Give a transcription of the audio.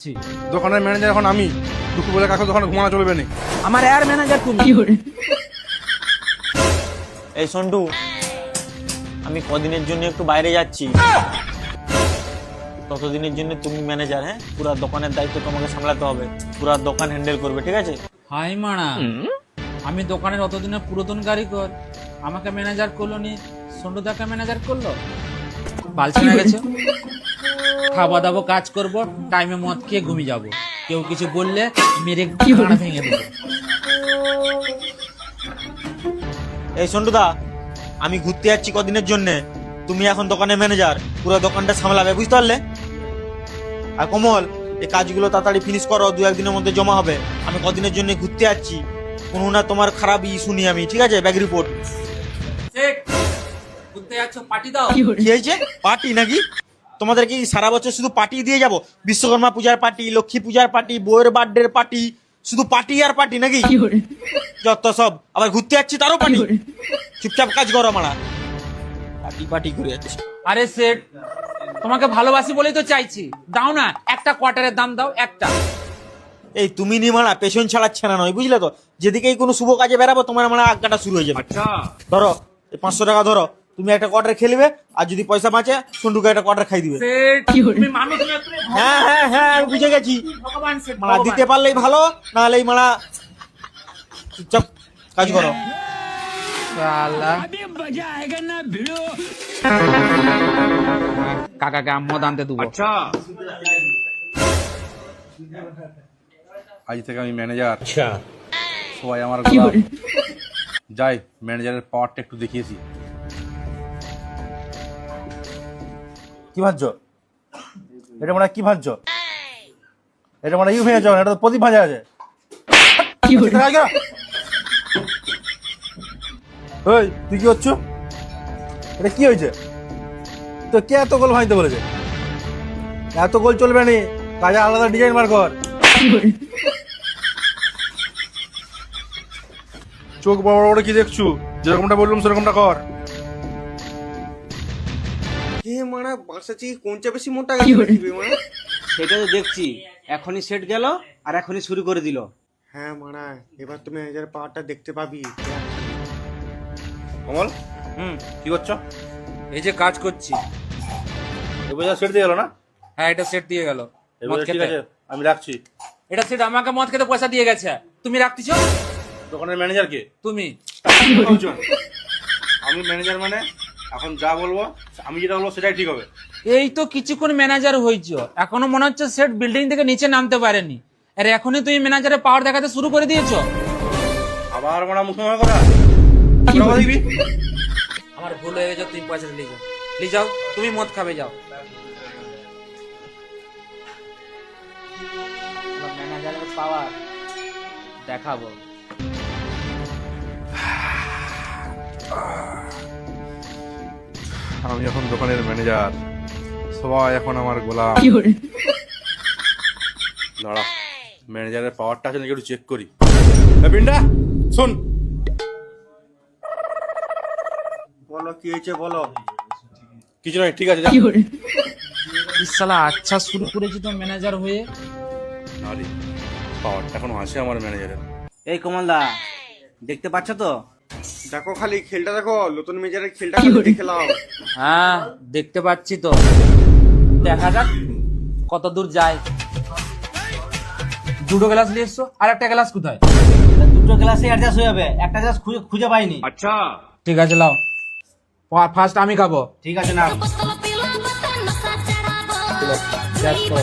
দোকানের ম্যানেজার এখন আমি। দুপুরবেলা কাকে দোকানে ঘুমানো চলবে না। আমার এয়ার ম্যানেজার তুমি। এই সন্টু, আমি কদিনের জন্য একটু বাইরে যাচ্ছি, ততদিনের জন্য তুমি ম্যানেজার। হ্যাঁ, পুরো দোকানের দায়িত্ব তোমাকে সামলাতে হবে, পুরো দোকান হ্যান্ডেল করবে, ঠিক আছে? হাই মানা, আমি দোকানের অতদিনের পুরাতন কারিগর, আমাকে ম্যানেজার করলো নি, সন্টুদাকে ম্যানেজার করলো। পালছে না গেছে, খাওয়া দাবো, কাজ করব, টাইমে মদ খেয়ে ঘুমিয়ে যাব, কেউ কিছু বললে মেরে গাঁড়া ভেঙে দেবো। এই সন্টুদা, আমি ঘুরতে যাচ্ছি কদিনের জন্য, তুমি এখন দোকানের ম্যানেজার, পুরো দোকানটা সামলাবে, বুঝতে পারলে? আর কমল, এই কাজগুলো তাড়াতাড়ি ফিনিশ করো, 2-1 দিনের মধ্যে জমা হবে। আমি কদিনের জন্য ঘুরতে যাচ্ছি, কোনো না তোমার খারাপ শুনি আমি, ঠিক আছে? Bag report. ঘুরতে যাচ্ছ, পার্টি দাও। কি হয়েছে? পার্টি নাকি? তোমাদের কি সারা বছর শুধু পার্টি দিয়ে যাব? বিশ্বকর্মা পূজার পার্টি, লক্ষ্মী পূজার পার্টি, বউয়ের বার্থডে পার্টি, শুধু পার্টি আর পার্টি নাকি? যত সব, আবার ঘুরতে যাচ্ছি তারও পার্টি। চুপচাপ কাজ করো মারা, পার্টি পার্টি করে যাচ্ছি। আরে সেট, তোমাকে ভালোবাসি বলেই তো চাইছি, দাও না, একটা কোয়ার্টারের দাম দাও, একটা। এই তুমি নি মারা পেছন ছাড়াচ্ছে না নয়, বুঝলে তো? যেদিকেই কোনো শুভ কাজে বেরাবো তোমার মানে আজ্ঞাটা শুরু হয়ে যাবে। ধরো এই 500 টাকা ধরো, তুমি একটা কোয়ার্টার খেলবে, আর যদি পয়সা বাঁচে সন্টুকে একটা কোয়ার্টার খাই দিবে। হ্যাঁ হ্যাঁ হ্যাঁ, আমি বুঝে গেছি। মারা দিতে পারলেই ভালো, নাহলে মারা চুপচাপ কাজ করো। কাকাকে আম্মদ আনতে দেবো। আজ থেকে আমি ম্যানেজার। সবাই আমার গোলাম। যাই ম্যানেজারের পাওয়ারটা একটু দেখিয়েছি। কি ভাবছ? এটা মানে কি ভাবছ? এটা মানে ইউ ভেঙে যাও, এটা তো প্রদীপ ভাজা আছে। ওই তুই কি হচ্ছ? এটা কি হয়েছে? তো কে এত গোল ভাঙতে বলেছে? এত গোল চলবে না, কাজে আলাদা ডিজাইন বার কর। চোখ বড় বড় কি দেখছু? যেরকমটা বললাম সেরকমটা কর। কে মারা বাসাচি কোনটা বেশি মোটা গেছে মারা? সেটা তো দেখছি, এখনই সেট গেল আর এখনই শুরু করে দিল। হ্যাঁ মারা, এবার তুমি ম্যানেজার পাওয়ারটা দেখতে পাবি। কমল, কি করছো? এই যে কাজ করছি। এবার সেট দিয়ে গেল না? হ্যাঁ, এটা সেট দিয়ে গেল। এবার ঠিক আছে, আমি রাখছি। এটা সেট আমাকে মদ খেতে পয়সা দিয়ে গেছে, তুমি রাখতেছো? দোকানের ম্যানেজার কে? তুমি। আমি ম্যানেজার মানে এখন যা বলবো, আমি যেটা বলবো সেটাই ঠিক হবে। এই তো কিছুক্ষণ ম্যানেজার হয়েছো, এখনো মনে হচ্ছে সেট বিল্ডিং থেকে নিচে নামতে পারেনি, আর এখনই তুমি ম্যানেজারের পাওয়ার দেখাতে শুরু করে দিয়েছো। আবার মারা মুখোমুখি করা দেখবি? আমার ভুল হয়ে গেছে, তুমি পয়সা নিয়ে যাও, নিয়ে যাও, তুমি মদ খাবে, যাও। ম্যানেজারের পাওয়ার দেখাবো। আমি এখন দোকানের ম্যানেজার, সবাই এখন আমার গোলাম। দাঁড়া, ম্যানেজারের পাওয়ারটা আছে নাকি একটু চেক করি। পিন্ডা শোন। বলো কি হয়েছে বলো। কিছু নয়, ঠিক আছে যা। ইসালা আচ্ছা শুরু করেছি তো ম্যানেজার হয়ে। আরে পাওয়ারটা এখনো আছে আমার ম্যানেজারের। এই কমলদা, দেখতে পাচ্ছ তো? দেখো খালি খেলটা দেখো, নতুন ম্যানেজারের খেলটা খালি দেখে নাও। হ্যাঁ দেখতে পাচ্ছি তো, দেখা যাক কত দূর যায়। দুটো গ্লাস নিয়ে এসছো, আর একটা গ্লাস কোথায়? দুটো গ্লাসে অ্যাডজাস্ট হয়ে যাবে, একটা গ্লাস খুঁজে পাইনি। ঠিক আছে লাও, ফার্স্ট আমি খাবো। ঠিক আছে না। Just go.